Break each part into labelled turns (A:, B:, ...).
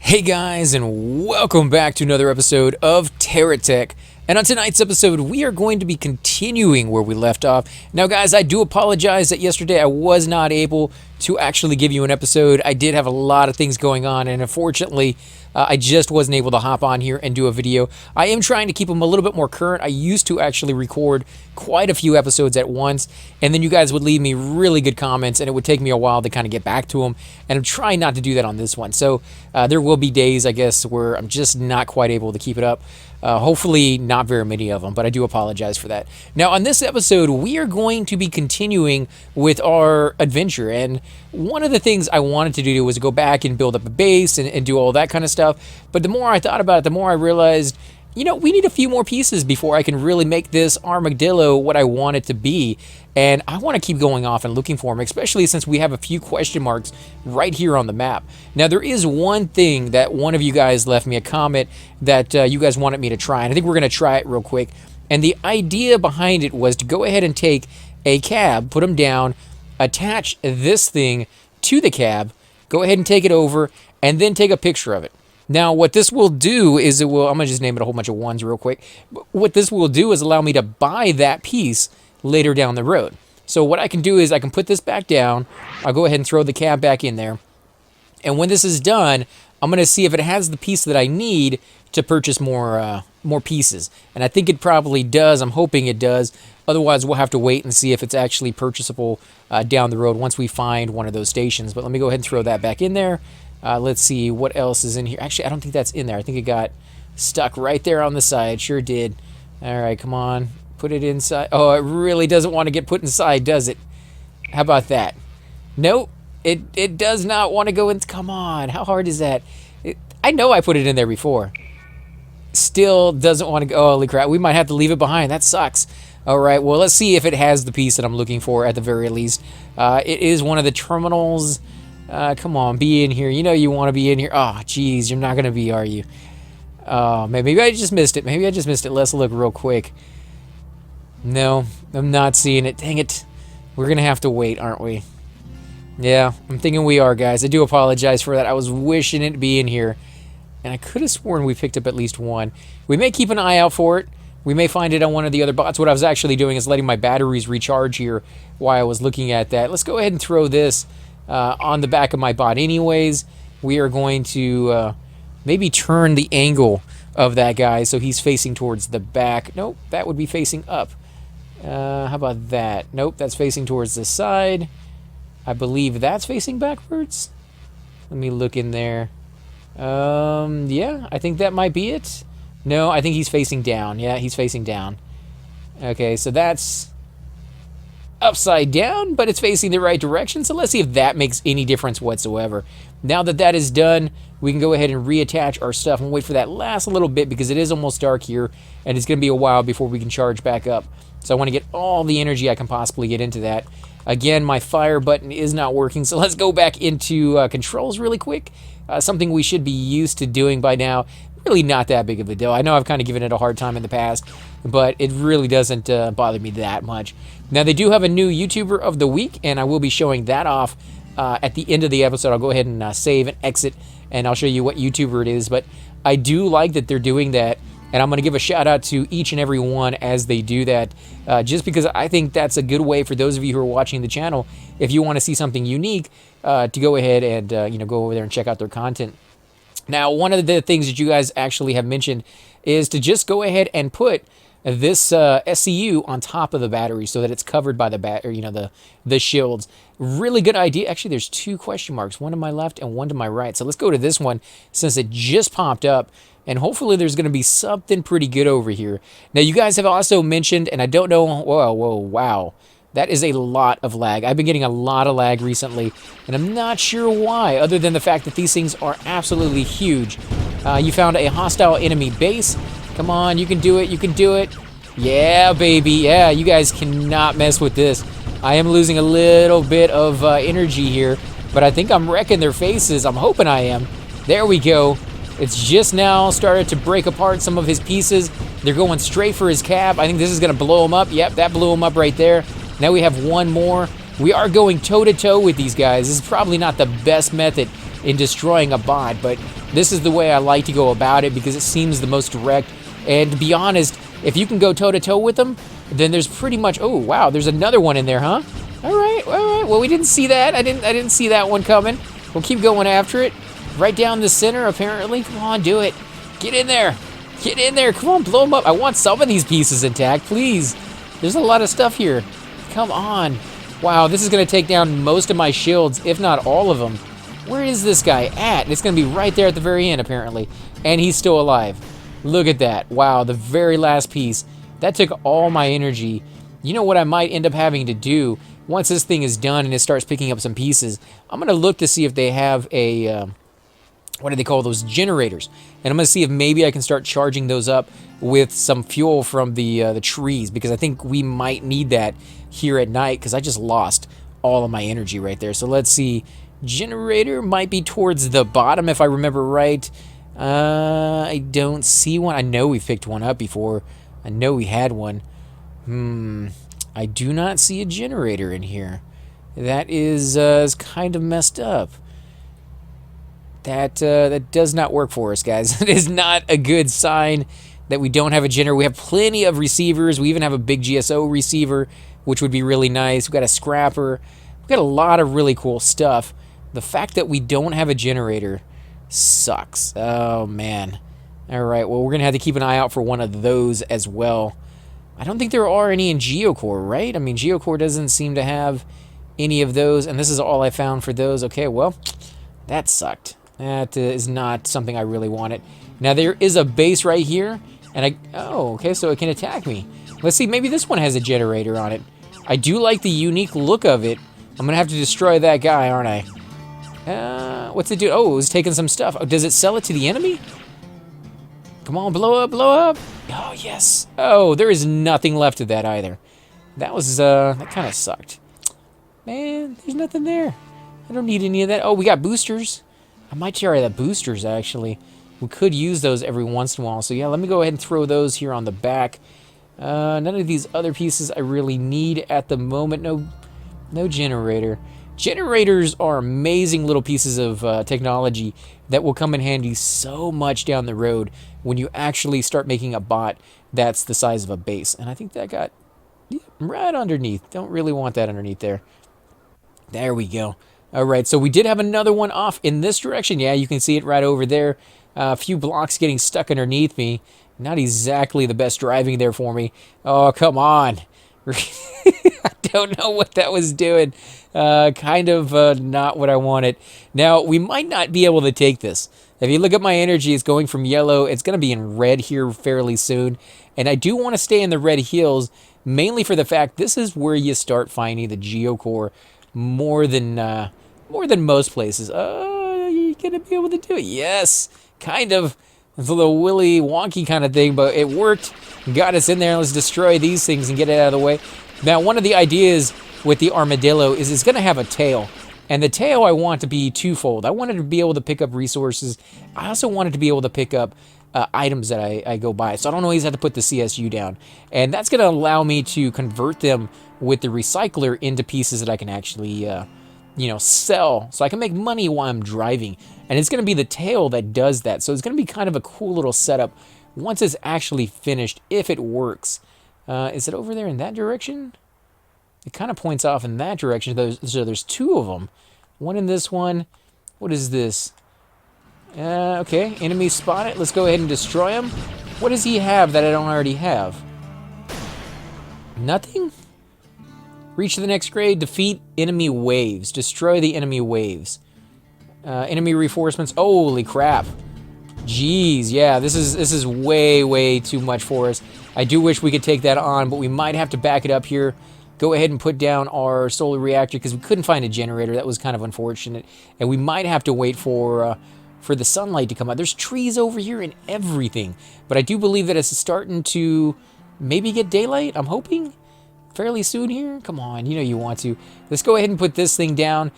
A: Hey guys, and welcome back to another episode of Terra Tech. And on tonight's episode, we are going to be continuing where we left off. Now guys, I do apologize that yesterday I was not able to actually give you an episode. I did have a lot of things going on, and unfortunately, I just wasn't able to hop on here and do a video. I am trying to keep them a little bit more current. I used to actually record quite a few episodes at once, and then you guys would leave me really good comments, and it would take me a while to kind of get back to them, and I'm trying not to do that on this one. So there will be days, I guess, where I'm just not quite able to keep it up. Hopefully not very many of them, but I do apologize for that. Now, on this episode, we are going to be continuing with our adventure, and one of the things I wanted to do was go back and build up a base and do all that kind of stuff. But the more I thought about it, the more I realized, you know, we need a few more pieces before I can really make this armadillo what I want it to be. And I want to keep going off and looking for them, especially since we have a few question marks right here on the map. Now, there is one thing that one of you guys left me a comment that you guys wanted me to try, and I think we're going to try it real quick. And the idea behind it was to go ahead and take a cab, put them down, attach this thing to the cab, go ahead and take it over, and then take a picture of it. Now, what this will do is it will, I'm going to just name it a whole bunch of ones real quick. What this will do is allow me to buy that piece later down the road. So what I can do is I can put this back down. I'll go ahead and throw the cab back in there. And when this is done, I'm going to see if it has the piece that I need to purchase more pieces. And I think it probably does. I'm hoping it does. Otherwise, we'll have to wait and see if it's actually purchasable down the road once we find one of those stations. But let me go ahead and throw that back in there. Let's see what else is in here. Actually, I don't think that's in there. I think it got stuck right there on the side. Sure did. All right, come on. Put it inside. Oh, it really doesn't want to get put inside, does it? How about that? Nope. It does not want to go in. Come on. How hard is that? I know I put it in there before. Still doesn't want to go. Holy crap. We might have to leave it behind. That sucks. All right. Well, let's see if it has the piece that I'm looking for at the very least. It is one of the terminals. Come on, be in here. You know you want to be in here. Oh, geez, you're not going to be, are you? Oh, maybe I just missed it. Maybe I just missed it. Let's look real quick. No, I'm not seeing it. Dang it. We're going to have to wait, aren't we? Yeah, I'm thinking we are, guys. I do apologize for that. I was wishing it'd be in here, and I could have sworn we picked up at least one. We may keep an eye out for it. We may find it on one of the other bots. What I was actually doing is letting my batteries recharge here while I was looking at that. Let's go ahead and throw this on the back of my bot anyways. We are going to maybe turn the angle of that guy so he's facing towards the back. Nope, that would be facing up. How about that? Nope, that's facing towards the side. I believe that's facing backwards. Let me look in there. Yeah, I think that might be it. No, I think he's facing down. Yeah, he's facing down. Okay, so that's upside down, but it's facing the right direction. So let's see if that makes any difference whatsoever. Now that that is done, we can go ahead and reattach our stuff and wait for that last little bit because it is almost dark here and it's going to be a while before we can charge back up. So I want to get all the energy I can possibly get into that. Again, my fire button is not working, so let's go back into controls really quick. Something we should be used to doing by now. Really not that big of a deal. I know I've kind of given it a hard time in the past, but it really doesn't bother me that much. Now, they do have a new YouTuber of the week, and I will be showing that off at the end of the episode. I'll go ahead and save and exit, and I'll show you what YouTuber it is. But I do like that they're doing that, and I'm going to give a shout out to each and every one as they do that, just because I think that's a good way for those of you who are watching the channel, if you want to see something unique, to go ahead and go over there and check out their content. Now, one of the things that you guys actually have mentioned is to just go ahead and put this SCU on top of the battery so that it's covered by the the shields. Really good idea. Actually, there's two question marks, one to my left and one to my right. So let's go to this one since it just popped up, and hopefully there's going to be something pretty good over here. Now, you guys have also mentioned, and I don't know, whoa, wow. That is a lot of lag. I've been getting a lot of lag recently, and I'm not sure why, other than the fact that these things are absolutely huge. You found a hostile enemy base. Come on, you can do it, you can do it. Yeah, baby, yeah, you guys cannot mess with this. I am losing a little bit of energy here, but I think I'm wrecking their faces. I'm hoping I am. There we go. It's just now started to break apart some of his pieces. They're going straight for his cab. I think this is going to blow him up. Yep, that blew him up right there. Now we have one more. We are going toe-to-toe with these guys. This is probably not the best method in destroying a bot, but This is the way I like to go about it because it seems the most direct. And to be honest, if you can go toe-to-toe with them, then there's pretty much... Oh, wow, there's another one in there, huh? All right. Well, we didn't see that. I didn't see that one coming. We'll keep going after it. Right down the center, apparently. Come on, do it. Get in there. Get in there. Come on, blow them up. I want some of these pieces intact, please. There's a lot of stuff here. Come on. Wow, this is going to take down most of my shields, if not all of them. Where is this guy at? It's going to be right there at the very end, apparently. And he's still alive. Look at that. Wow, the very last piece. That took all my energy. You know what I might end up having to do once this thing is done and it starts picking up some pieces? I'm going to look to see if they have a... what do they call those? Generators. And I'm going to see if maybe I can start charging those up with some fuel from the trees, because I think we might need that here at night, because I just lost all of my energy right there. So let's see. Generator might be towards the bottom if I remember right. I don't see one. I know we picked one up before. I know we had one. I do not see a generator in here. That is kind of messed up. That does not work for us, guys. It is not a good sign that we don't have a generator. We have plenty of receivers. We even have a big GSO receiver, which would be really nice. We've got a scrapper. We've got a lot of really cool stuff. The fact that we don't have a generator sucks. Oh, man. All right, well, we're going to have to keep an eye out for one of those as well. I don't think there are any in GeoCore, right? I mean, GeoCore doesn't seem to have any of those, and this is all I found for those. Okay, well, that sucked. That is not something I really wanted. Now, there is a base right here, and oh, okay, so it can attack me. Let's see, maybe this one has a generator on it. I do like the unique look of it. I'm going to have to destroy that guy, aren't I? What's it do? Oh, it was taking some stuff. Oh, does it sell it to the enemy? Come on, blow up, blow up. Oh, yes. Oh, there is nothing left of that either. That was, that kind of sucked. Man, there's nothing there. I don't need any of that. Oh, we got boosters. I might try the boosters, actually. We could use those every once in a while. So, yeah, let me go ahead and throw those here on the back. None of these other pieces I really need at the moment. No generator. Generators are amazing little pieces of technology that will come in handy so much down the road when you actually start making a bot that's the size of a base. And I think that got right underneath. Don't really want that underneath there. There we go. All right, so we did have another one off in this direction. Yeah, you can see it right over there. A few blocks getting stuck underneath me. Not exactly the best driving there for me. Oh, come on. I don't know what that was doing. Kind of not what I wanted. Now, we might not be able to take this. If you look at my energy, it's going from yellow. It's going to be in red here fairly soon. And I do want to stay in the red hills, mainly for the fact this is where you start finding the GeoCore more than most places. Oh, you're going to be able to do it. Yes, kind of. It's a little willy wonky kind of thing, but it worked. Got us in there. Let's destroy these things and get it out of the way. Now, one of the ideas with the armadillo is it's going to have a tail. And the tail I want to be twofold. I wanted to be able to pick up resources. I also wanted to be able to pick up items that I go by. So I don't always have to put the CSU down. And that's going to allow me to convert them with the recycler into pieces that I can actually, sell. So I can make money while I'm driving. And it's going to be the tail that does that. So it's going to be kind of a cool little setup once it's actually finished, if it works. Is it over there in that direction? It kind of points off in that direction. So there's two of them. One in this one. What is this? Okay, enemy spotted. Let's go ahead and destroy him. What does he have that I don't already have? Nothing? Reach the next grade. Defeat enemy waves. Destroy the enemy waves. Enemy reinforcements. Holy crap. Jeez, yeah, this is way, way too much for us. I do wish we could take that on, but we might have to back it up here. Go ahead and put down our solar reactor because we couldn't find a generator. That was kind of unfortunate. And we might have to wait for the sunlight to come out. There's trees over here and everything. But I do believe that it's starting to maybe get daylight, I'm hoping, fairly soon here. Come on, you know you want to. Let's go ahead and put this thing down.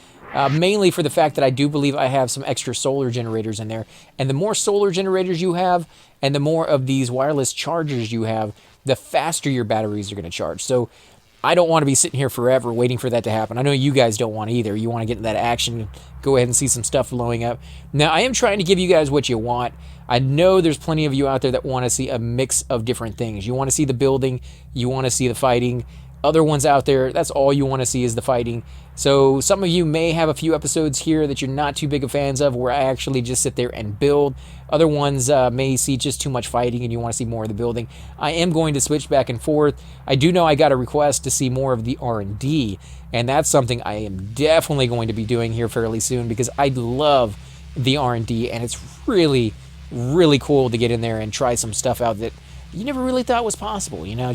A: Mainly for the fact that I do believe I have some extra solar generators in there. And the more solar generators you have, and the more of these wireless chargers you have, the faster your batteries are going to charge. So I don't want to be sitting here forever waiting for that to happen. I know you guys don't want either. You want to get in that action, go ahead and see some stuff blowing up. Now, I am trying to give you guys what you want. I know there's plenty of you out there that want to see a mix of different things. You want to see the building, you want to see the fighting. Other ones out there, that's all you want to see is the fighting. So some of you may have a few episodes here that you're not too big of fans of where I actually just sit there and build. Other ones may see just too much fighting and you want to see more of the building. I am going to switch back and forth. I do know I got a request to see more of the R&D, and that's something I am definitely going to be doing here fairly soon because I love the R&D, and it's really, really cool to get in there and try some stuff out that you never really thought was possible. You know,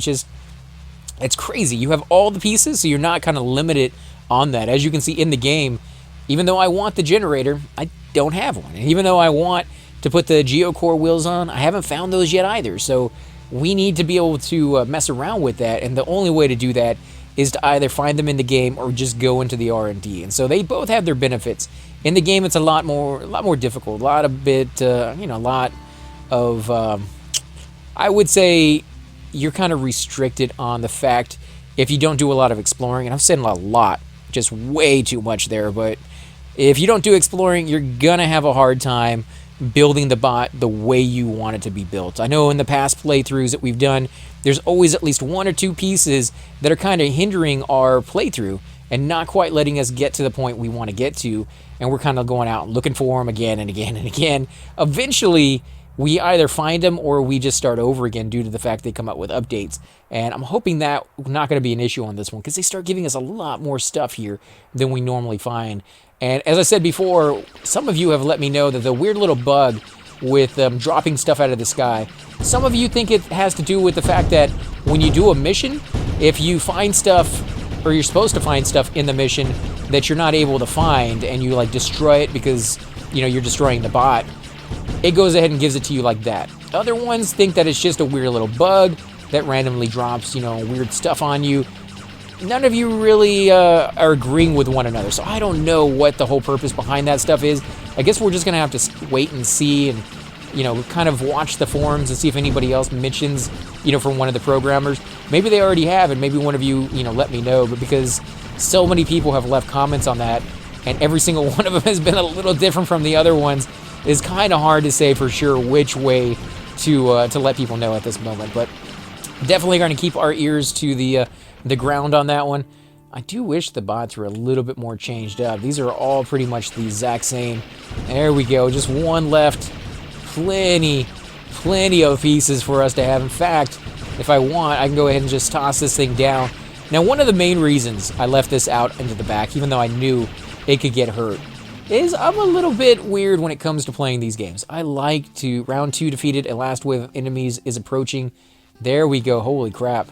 A: it's crazy. You have all the pieces, so you're not kind of limited on that. As you can see in the game, even though I want the generator, I don't have one. And even though I want to put the geocore wheels on, I haven't found those yet either. So we need to be able to mess around with that, and the only way to do that is to either find them in the game or just go into the R&D. And so they both have their benefits. In the game, it's a lot more difficult, a lot of I would say you're kind of restricted on the fact if you don't do a lot of exploring, and I'm saying a lot, just way too much there, but if you don't do exploring, you're gonna have a hard time building the bot the way you want it to be built. I know in the past playthroughs that we've done, there's always at least one or two pieces that are kind of hindering our playthrough and not quite letting us get to the point we want to get to, and we're kind of going out and looking for them again and again and again. Eventually, we either find them or we just start over again due to the fact they come out with updates. And I'm hoping that not going to be an issue on this one because they start giving us a lot more stuff here than we normally find. And as I said before, some of you have let me know that the weird little bug with dropping stuff out of the sky, some of you think it has to do with the fact that when you do a mission, if you find stuff, or you're supposed to find stuff in the mission that you're not able to find and you like destroy it because, you know, you're destroying the bot, it goes ahead and gives it to you like that. Other ones think that it's just a weird little bug that randomly drops, you know, weird stuff on you. None of you really are agreeing with one another, so I don't know what the whole purpose behind that stuff is. I guess we're just going to have to wait and see and, you know, kind of watch the forums and see if anybody else mentions, you know, from one of the programmers. Maybe they already have, and maybe one of you, you know, let me know, but because so many people have left comments on that, and every single one of them has been a little different from the other ones, it's kind of hard to say for sure which way to let people know at this moment. But definitely going to keep our ears to the ground on that one. I do wish the bots were a little bit more changed up. These are all pretty much the exact same. There we go, just one left. Plenty of pieces for us to have. In fact, if I want, I can go ahead and just toss this thing down. Now, one of the main reasons I left this out into the back, even though I knew it could get hurt, is I'm a little bit weird when it comes to playing these games. I like to, round 2 defeated, a last wave of enemies is approaching. There we go, holy crap.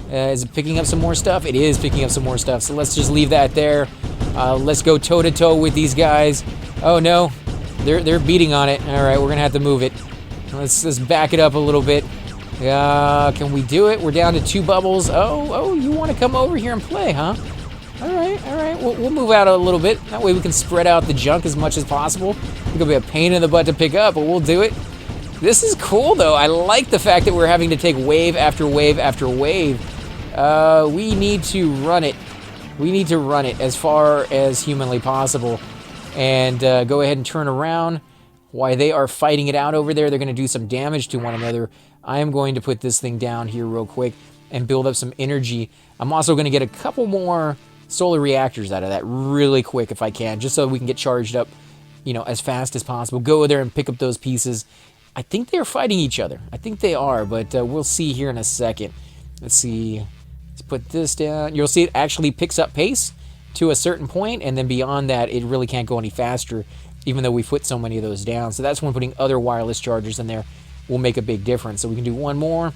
A: Is it picking up some more stuff? It is picking up some more stuff, so let's just leave that there. Let's go toe-to-toe with these guys. Oh no, they're beating on it. All right, we're gonna have to move it. Let's back it up a little bit. Can we do it? We're down to 2 bubbles. Oh, you want to come over here and play, huh? All right. We'll move out a little bit. That way we can spread out the junk as much as possible. It's gonna be a pain in the butt to pick up, but we'll do it. This is cool, though. I like the fact that we're having to take wave after wave after wave. We need to run it. We need to run it as far as humanly possible. And go ahead and turn around. While they are fighting it out over there, they're going to do some damage to one another. I am going to put this thing down here real quick and build up some energy. I'm also going to get a couple more solar reactors out of that really quick if I can, just so we can get charged up, you know, as fast as possible. Go there and pick up those pieces. I think they're fighting each other. I think they are, but we'll see here in a second. Let's see. Let's put this down. You'll see it actually picks up pace to a certain point, and then beyond that, it really can't go any faster, even though we put so many of those down. So that's when putting other wireless chargers in there will make a big difference. So we can do one more,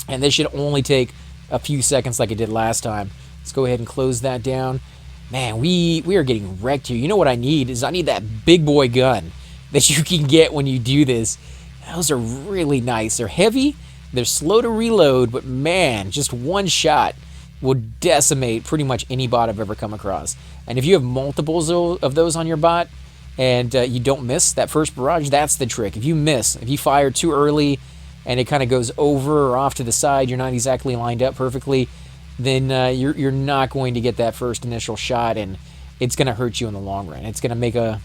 A: and this should only take a few seconds like it did last time. Let's go ahead and close that down. Man, we are getting wrecked here. You know what I need is I need that big boy gun that you can get when you do this. Those are really nice. They're heavy, they're slow to reload, but man, just one shot will decimate pretty much any bot I've ever come across. And if you have multiples of those on your bot and you don't miss that first barrage, that's the trick. If you miss, if you fire too early and it kind of goes over or off to the side, you're not exactly lined up perfectly, then you're not going to get that first initial shot, and it's going to hurt you in the long run. It's going to make a,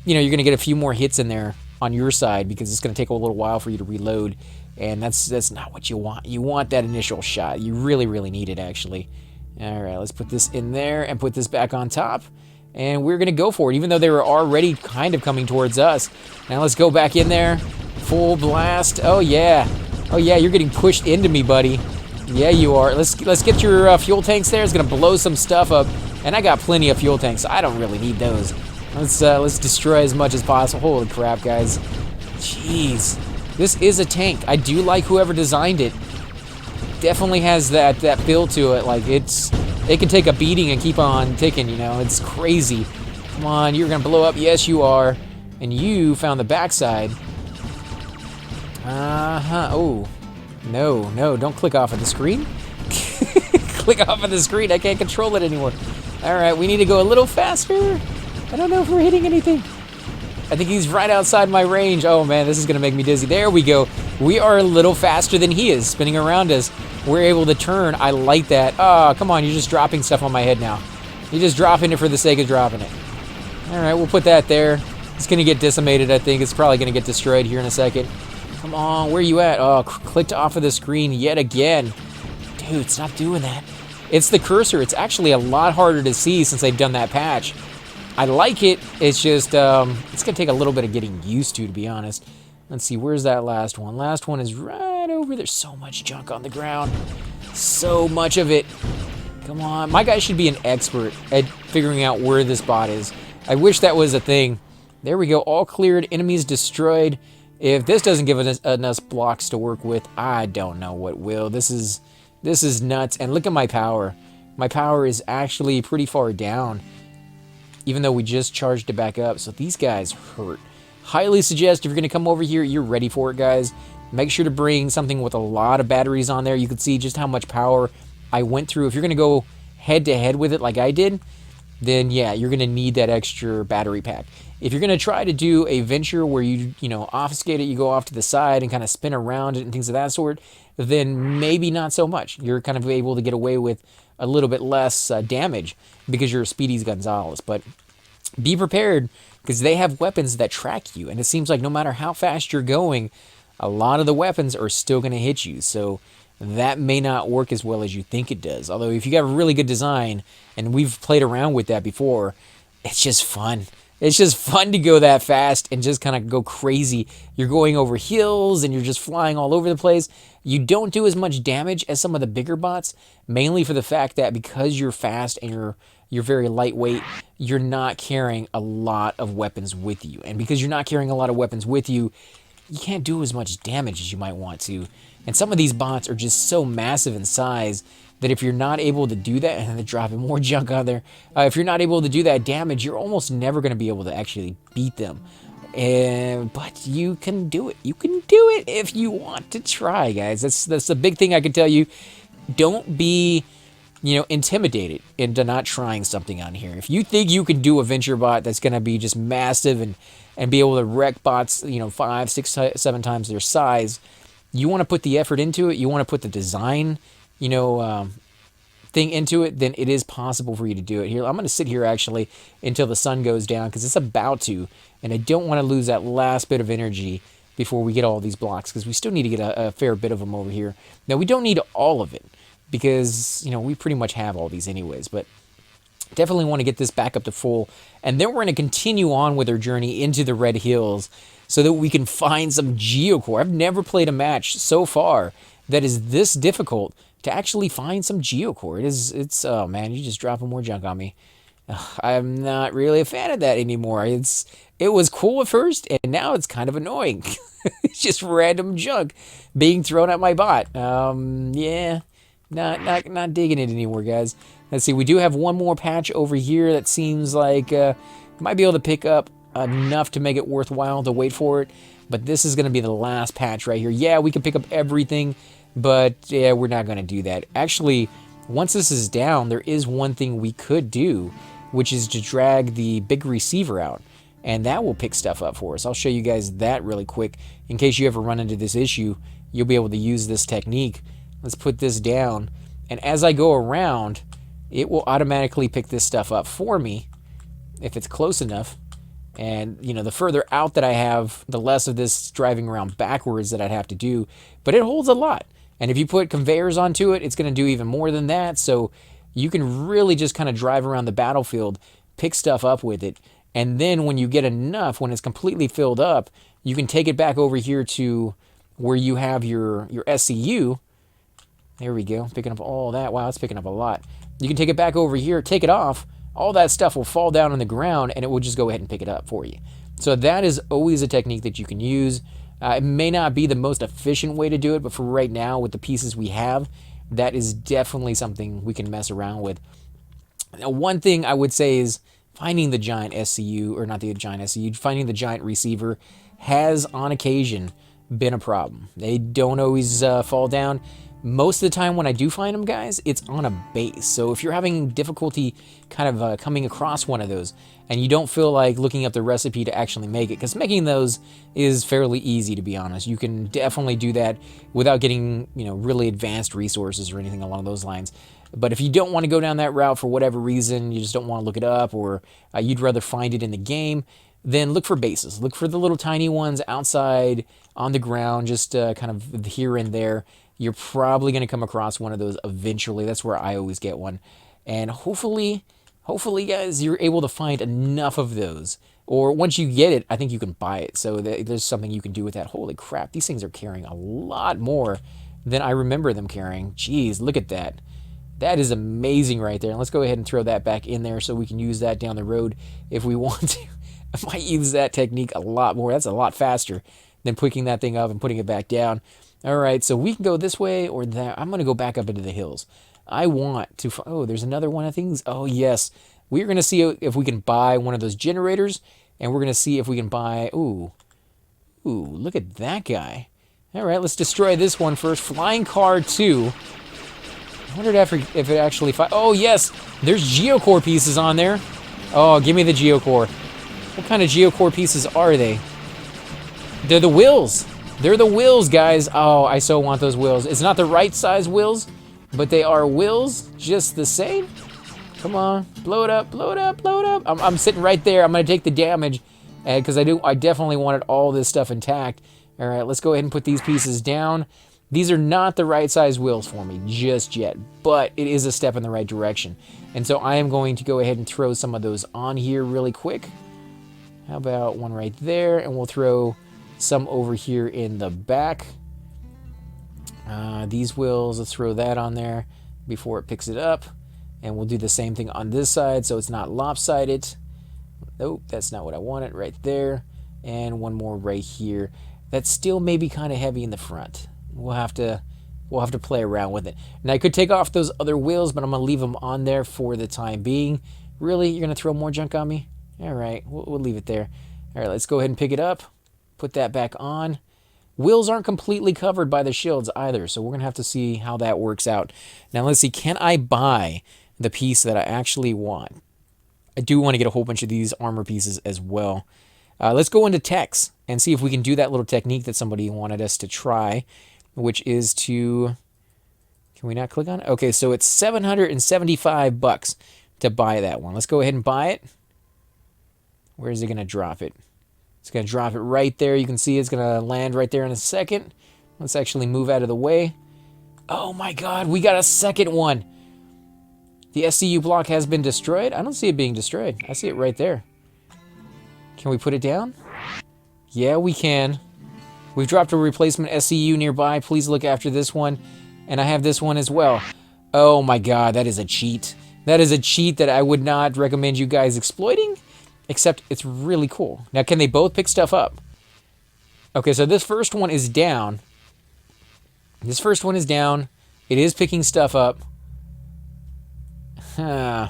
A: you're going to get a few more hits in there on your side because it's going to take a little while for you to reload, and that's not what you want. You want that initial shot. You really, really need it, actually. All right, let's put this in there and put this back on top, and we're going to go for it, even though they were already kind of coming towards us. Now let's go back in there. Full blast. Oh, yeah. Oh, yeah, you're getting pushed into me, buddy. Yeah, you are. Let's get your fuel tanks there. It's going to blow some stuff up, and I got plenty of fuel tanks, so I don't really need those. Let's destroy as much as possible. Holy crap, guys. Jeez. This is a tank. I do like whoever designed it. Definitely has that feel to it. Like, it can take a beating and keep on ticking, It's crazy. Come on, you're going to blow up. Yes, you are. And you found the backside. Oh. No, don't click off of the screen. Click off of the screen. I can't control it anymore. All right, we need to go a little faster. I don't know if we're hitting anything. I think he's right outside my range. Oh, man, this is going to make me dizzy. There we go. We are a little faster than he is, spinning around us. We're able to turn. I like that. Oh, come on. You're just dropping stuff on my head now. You're just dropping it for the sake of dropping it. All right, we'll put that there. It's going to get decimated, I think. It's probably going to get destroyed here in a second. Come on, where you at? Oh, clicked off of the screen yet again. Dude, stop doing that. It's the cursor. It's actually a lot harder to see since they've done that patch. I like it. It's just, it's going to take a little bit of getting used to be honest. Let's see, where's that last one? Last one is right over there. So much junk on the ground. So much of it. Come on. My guy should be an expert at figuring out where this bot is. I wish that was a thing. There we go. All cleared. Enemies destroyed. If this doesn't give us enough blocks to work with, I don't know what will. This is nuts. And look at my power. My power is actually pretty far down, even though we just charged it back up. So these guys hurt. Highly suggest if you're going to come over here, you're ready for it, guys. Make sure to bring something with a lot of batteries on there. You can see just how much power I went through. If you're going to go head-to-head with it like I did, then yeah, you're going to need that extra battery pack. If you're going to try to do a venture where you obfuscate it, you go off to the side and kind of spin around it and things of that sort, then maybe not so much. You're kind of able to get away with a little bit less damage because you're Speedy Gonzalez. But be prepared because they have weapons that track you. And it seems like no matter how fast you're going, a lot of the weapons are still going to hit you. So that may not work as well as you think it does. Although if you got a really good design, and we've played around with that before, it's just fun. It's just fun to go that fast and just kind of go crazy. You're going over hills and you're just flying all over the place. You don't do as much damage as some of the bigger bots, mainly for the fact that because you're fast and you're very lightweight, you're not carrying a lot of weapons with you. And because you're not carrying a lot of weapons with you, you can't do as much damage as you might want to. And some of these bots are just so massive in size that if you're not able to do that, and they're dropping more junk on there, if you're not able to do that damage, you're almost never going to be able to actually beat them. But you can do it. You can do it if you want to try, guys. That's the big thing I can tell you. Don't be, intimidated into not trying something on here. If you think you can do a venture bot that's going to be just massive and be able to wreck bots, 5, 6, 7 times their size, you want to put the effort into it. You want to put the design thing into it, then it is possible for you to do it. Here, I'm going to sit here actually until the sun goes down because it's about to, and I don't want to lose that last bit of energy before we get all these blocks because we still need to get a fair bit of them over here. Now, we don't need all of it because, we pretty much have all these anyways, but definitely want to get this back up to full, and then we're going to continue on with our journey into the Red Hills so that we can find some geocore. I've never played a match so far that is this difficult to actually find some geocore. It's oh man, you're just dropping more junk on me. I'm not really a fan of that anymore. It was cool at first, and now it's kind of annoying. It's just random junk being thrown at my bot. Yeah, not digging it anymore, guys. Let's see, we do have one more patch over here that seems like might be able to pick up enough to make it worthwhile to wait for it. But this is going to be the last patch right here. Yeah, we can pick up everything, but yeah, we're not going to do that. Actually, once this is down, there is one thing we could do, which is to drag the big receiver out, and that will pick stuff up for us. I'll show you guys that really quick. In case you ever run into this issue, you'll be able to use this technique. Let's put this down, And as I go around, it will automatically pick this stuff up for me if it's close enough. And, you know, the further out that I have, the less of this driving around backwards that I'd have to do. But it holds a lot. And if you put conveyors onto it, it's going to do even more than that. So you can really just kind of drive around the battlefield, pick stuff up with it. And then when you get enough, when it's completely filled up, you can take it back over here to where you have your SCU. There we go, picking up all that. Wow, it's picking up a lot. You can take it back over here, take it off. All that stuff will fall down on the ground, and it will just go ahead and pick it up for you. So that is always a technique that you can use. It may not be the most efficient way to do it, but for right now, with the pieces we have, that is definitely something we can mess around with. Now, one thing I would say is finding the giant SCU, or not the giant SCU, finding the giant receiver has, on occasion, been a problem. They don't always fall down. Most of the time when I do find them, guys, it's on a base. So if you're having difficulty kind of coming across one of those, and you don't feel like looking up the recipe to actually make it, because making those is fairly easy, to be honest. You can definitely do that without getting, you know, really advanced resources or anything along those lines. But if you don't want to go down that route for whatever reason, you just don't want to look it up, or you'd rather find it in the game, then look for bases. Look for the little tiny ones outside on the ground, just kind of here and there. You're probably going to come across one of those eventually. That's where I always get one. And hopefully, guys, you're able to find enough of those. Or once you get it, I think you can buy it. So there's something you can do with that. Holy crap, these things are carrying a lot more than I remember them carrying. Jeez, look at that. That is amazing right there. And let's go ahead and throw that back in there so we can use that down the road if we want to. I might use that technique a lot more. That's a lot faster than picking that thing up and putting it back down. All right, so we can go this way or that. I'm going to go back up into the hills. I want to... Oh, there's another one of things. Oh, yes. We're going to see if we can buy one of those generators, and we're going to see if we can buy... Ooh, look at that guy. All right, let's destroy this one first. Flying car 2. I wondered if it actually... Oh, yes, there's geocore pieces on there. Oh, give me the geocore. What kind of geocore pieces are they? They're the wheels. They're the wheels, guys. Oh, I so want those wheels. It's not the right size wheels, but they are wheels just the same. Come on, blow it up, blow it up, blow it up. I'm sitting right there. I'm gonna take the damage because I definitely wanted all this stuff intact. All right, let's go ahead and put these pieces down. These are not the right size wheels for me just yet, but it is a step in the right direction. And so I am going to go ahead and throw some of those on here really quick. How about one right there, and we'll throw some over here in the back. These wheels, let's throw that on there before it picks it up. And we'll do the same thing on this side so it's not lopsided. Nope, that's not what I wanted right there. And one more right here. That still may be kind of heavy in the front. We'll have to play around with it. Now I could take off those other wheels, but I'm gonna leave them on there for the time being. Really, you're gonna throw more junk on me? All right, we'll leave it there. All right, let's go ahead and pick it up. Put that back on. Wheels aren't completely covered by the shields either, so we're going to have to see how that works out. Now, let's see. Can I buy the piece that I actually want? I do want to get a whole bunch of these armor pieces as well. Let's go into techs and see if we can do that little technique that somebody wanted us to try, which is to... Can we not click on it? Okay, so it's $775 to buy that one. Let's go ahead and buy it. Where is it going to drop it? It's going to drop it right there. You can see it's going to land right there in a second. Let's actually move out of the way. Oh my god, we got a second one. The SCU block has been destroyed. I don't see it being destroyed. I see it right there. Can we put it down? Yeah, we can. We've dropped a replacement SCU nearby. Please look after this one. And I have this one as well. Oh my god, that is a cheat. That is a cheat that I would not recommend you guys exploiting. Except it's really cool. Now, can they both pick stuff up? Okay, so this first one is down. This first one is down. It is picking stuff up. I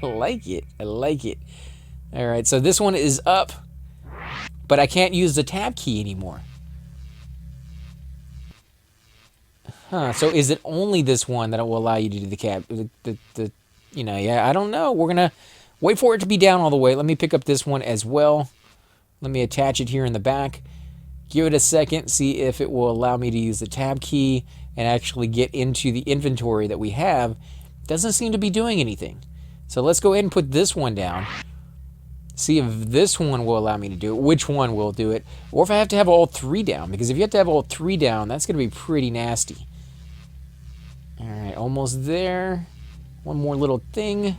A: like it. I like it. All right, so this one is up, but I can't use the tab key anymore. So is it only this one that will allow you to do the cab? Yeah, I don't know. We're gonna wait for it to be down all the way. Let me pick up this one as well. Let me attach it here in the back. Give it a second, see if it will allow me to use the tab key. and actually get into the inventory that we have, doesn't seem to be doing anything. So let's go ahead and put this one down. See if this one will allow me to do it, which one will do it, or if I have to have all 3 down, because if you have to have all 3 down, that's going to be pretty nasty. Alright, almost there. One more little thing.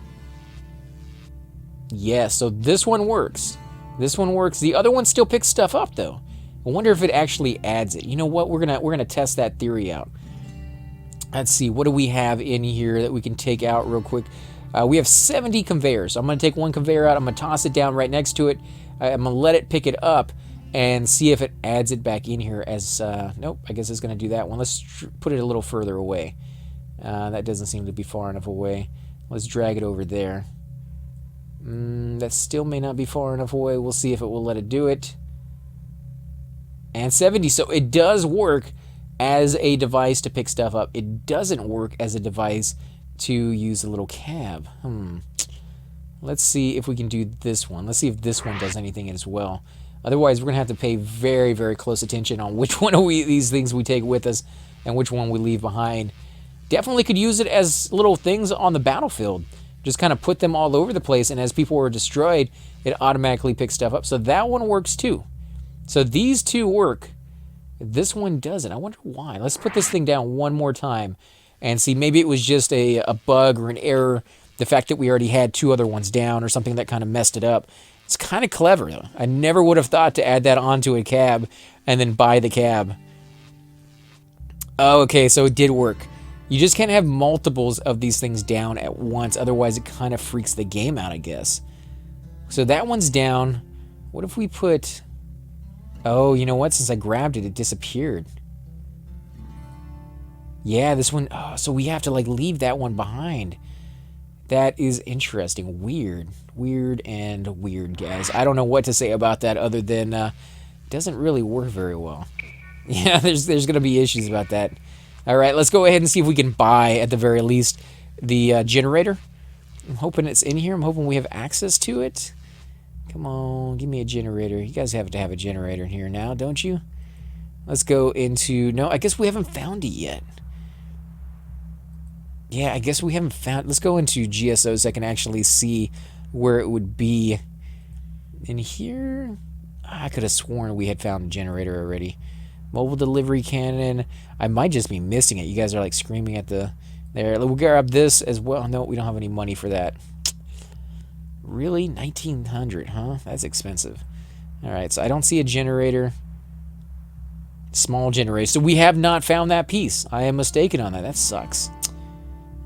A: Yeah, so this one works. This one works. The other one still picks stuff up, though. I wonder if it actually adds it. You know what? We're gonna test that theory out. Let's see. What do we have in here that we can take out real quick? We have 70 conveyors. I'm gonna take one conveyor out. I'm gonna toss it down right next to it. I'm gonna let it pick it up and see if it adds it back in here as... nope, I guess it's gonna do that one. Let's put it a little further away. That doesn't seem to be far enough away. Let's drag it over there. That still may not be far enough away. We'll see if it will let it do it. And 70, so it does work as a device to pick stuff up. It doesn't work as a device to use a little cab. Let's see if we can do this one. Let's see if this one does anything as well. Otherwise, we're going to have to pay very, very close attention on which one of these things we take with us and which one we leave behind. Definitely could use it as little things on the battlefield. Just kind of put them all over the place, and as people were destroyed, it automatically picks stuff up. So that one works too. So these two work. This one doesn't. I wonder why. Let's put this thing down one more time and see. Maybe it was just a bug or an error. The fact that we already had 2 other ones down or something that kind of messed it up. It's kind of clever, though. I never would have thought to add that onto a cab and then buy the cab. Oh, okay, so it did work. You just can't have multiples of these things down at once, otherwise it kind of freaks the game out, I guess. So that one's down. What if we put... Oh, you know what? Since I grabbed it, it disappeared. Yeah, this one... Oh, so we have to, like, leave that one behind. That is interesting. Weird. Weird and weird, guys. I don't know what to say about that other than... it doesn't really work very well. Yeah, there's going to be issues about that. Alright, let's go ahead and see if we can buy, at the very least, the generator. I'm hoping it's in here. I'm hoping we have access to it. Come on, give me a generator. You guys have to have a generator in here now, don't you? Let's go into... No, I guess we haven't found it yet. Yeah, I guess we haven't found... Let's go into GSO so I can actually see where it would be. In here... I could have sworn we had found a generator already. Mobile delivery cannon. I might just be missing it. You guys are like screaming at the... There. We'll grab this as well. No, we don't have any money for that. Really? 1900, huh? That's expensive. Alright, so I don't see a generator. Small generator. So we have not found that piece. I am mistaken on that. That sucks.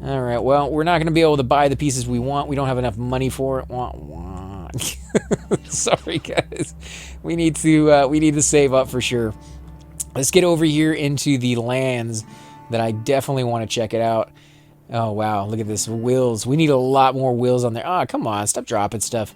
A: Alright, well, we're not going to be able to buy the pieces we want. We don't have enough money for it. Wah, wah. Sorry, guys. We need to save up for sure. Let's get over here into the lands that I definitely want to check it out. Oh, wow. Look at this. Wheels. We need a lot more wheels on there. Oh, come on. Stop dropping stuff.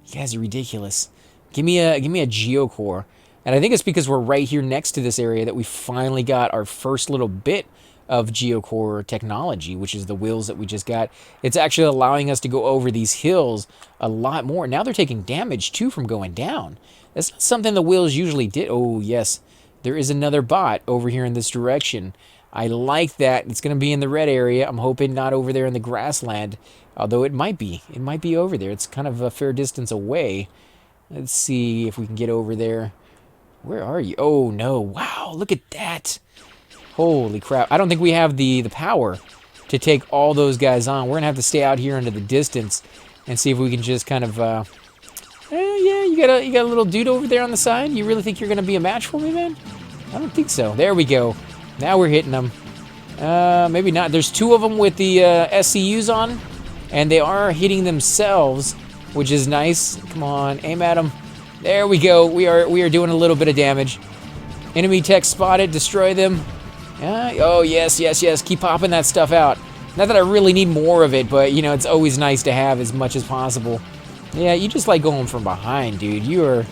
A: You guys are ridiculous. Give me a geocore. And I think it's because we're right here next to this area that we finally got our first little bit of geocore technology, which is the wheels that we just got. It's actually allowing us to go over these hills a lot more. Now they're taking damage, too, from going down. That's not something the wheels usually did. Oh, yes. There is another bot over here in this direction. I like that. It's going to be in the red area. I'm hoping not over there in the grassland, although it might be. It might be over there. It's kind of a fair distance away. Let's see if we can get over there. Where are you? Oh, no. Wow, look at that. Holy crap. I don't think we have the power to take all those guys on. We're going to have to stay out here into the distance and see if we can just kind of... yeah, you got a little dude over there on the side? You really think you're going to be a match for me, man? I don't think so. There we go. Now we're hitting them. Maybe not. There's 2 of them with the SCUs on, and they are hitting themselves, which is nice. Come on, aim at them. There we go. We are doing a little bit of damage. Enemy tech spotted. Destroy them. Oh, yes, yes, yes. Keep popping that stuff out. Not that I really need more of it, but, you know, it's always nice to have as much as possible. Yeah, you just like going from behind, dude. You are...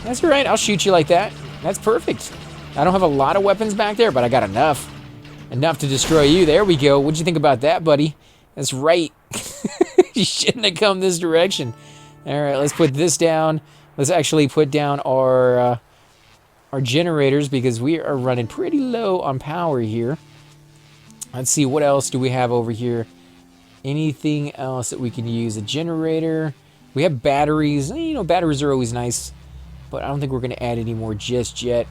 A: That's all right. I'll shoot you like that. That's perfect. I don't have a lot of weapons back there, but I got enough. Enough to destroy you. There we go. What'd you think about that, buddy? That's right. You shouldn't have come this direction. All right, let's put this down. Let's actually put down our generators because we are running pretty low on power here. Let's see, what else do we have over here? Anything else that we can use? A generator. We have batteries. You know, batteries are always nice, but I don't think we're going to add any more just yet.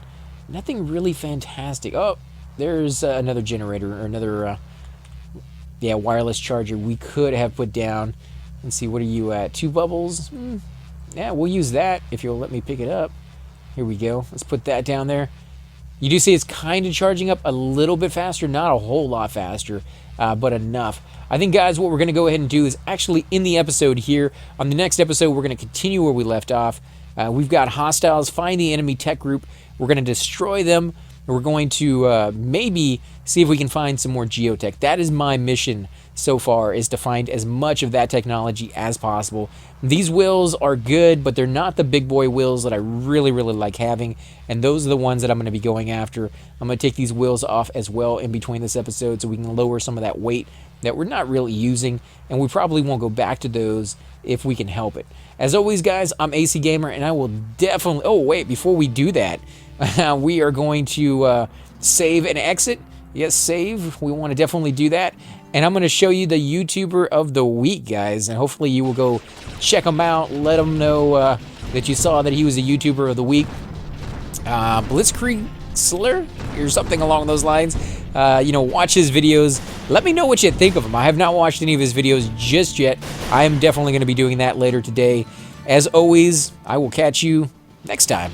A: Nothing really fantastic. Oh, there's another generator, or another, yeah, wireless charger we could have put down. Let's see, what are you at? 2 bubbles? Yeah, we'll use that if you'll let me pick it up. Here we go. Let's put that down there. You do see it's kind of charging up a little bit faster, not a whole lot faster, but enough. I think, guys, what we're going to go ahead and do is actually in the episode here. On the next episode, we're going to continue where we left off. We've got hostiles, find the enemy tech group. We're going to destroy them. We're going to maybe see if we can find some more geotech. That is my mission so far, is to find as much of that technology as possible. These wheels are good, but they're not the big boy wheels that I really, really like having, and those are the ones that I'm going to be going after. I'm going to take these wheels off as well in between this episode so we can lower some of that weight that we're not really using, and we probably won't go back to those if we can help it. As always, guys, I'm AC Gamer, and I will definitely... Oh, wait, before we do that, we are going to save and exit. Yes, save. We want to definitely do that. And I'm going to show you the YouTuber of the week, guys. And hopefully you will go check him out. Let him know that you saw that he was a YouTuber of the week. Blitzkrieg Slur or something along those lines. You know, watch his videos. Let me know what you think of him. I have not watched any of his videos just yet. I am definitely going to be doing that later today. As always, I will catch you next time.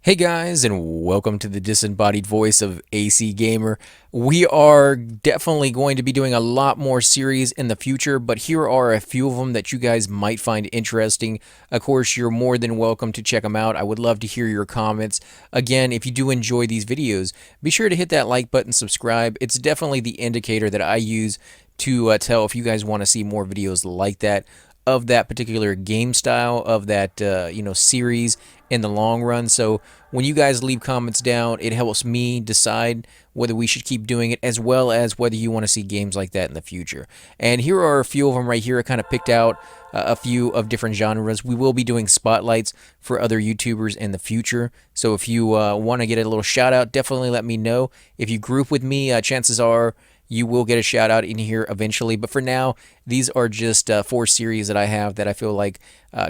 A: Hey guys, and welcome to the disembodied voice of AC Gamer. We are definitely going to be doing a lot more series in the future, but here are a few of them that you guys might find interesting. Of course, you're more than welcome to check them out. I would love to hear your comments. Again, if you do enjoy these videos, be sure to hit that like button, subscribe. It's definitely the indicator that I use to tell if you guys want to see more videos like that, of that particular game style, of that you know, series in the long run. So when you guys leave comments down, it helps me decide whether we should keep doing it, as well as whether you want to see games like that in the future. And here are a few of them right here. I kind of picked out a few of different genres. We will be doing spotlights for other YouTubers in the future. So if you want to get a little shout out, definitely let me know. If you group with me, chances are you will get a shout out in here eventually. But for now, these are just 4 series that I have that I feel like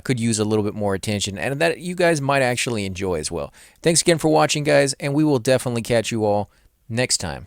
A: could use a little bit more attention, and that you guys might actually enjoy as well. Thanks again for watching, guys, and we will definitely catch you all next time.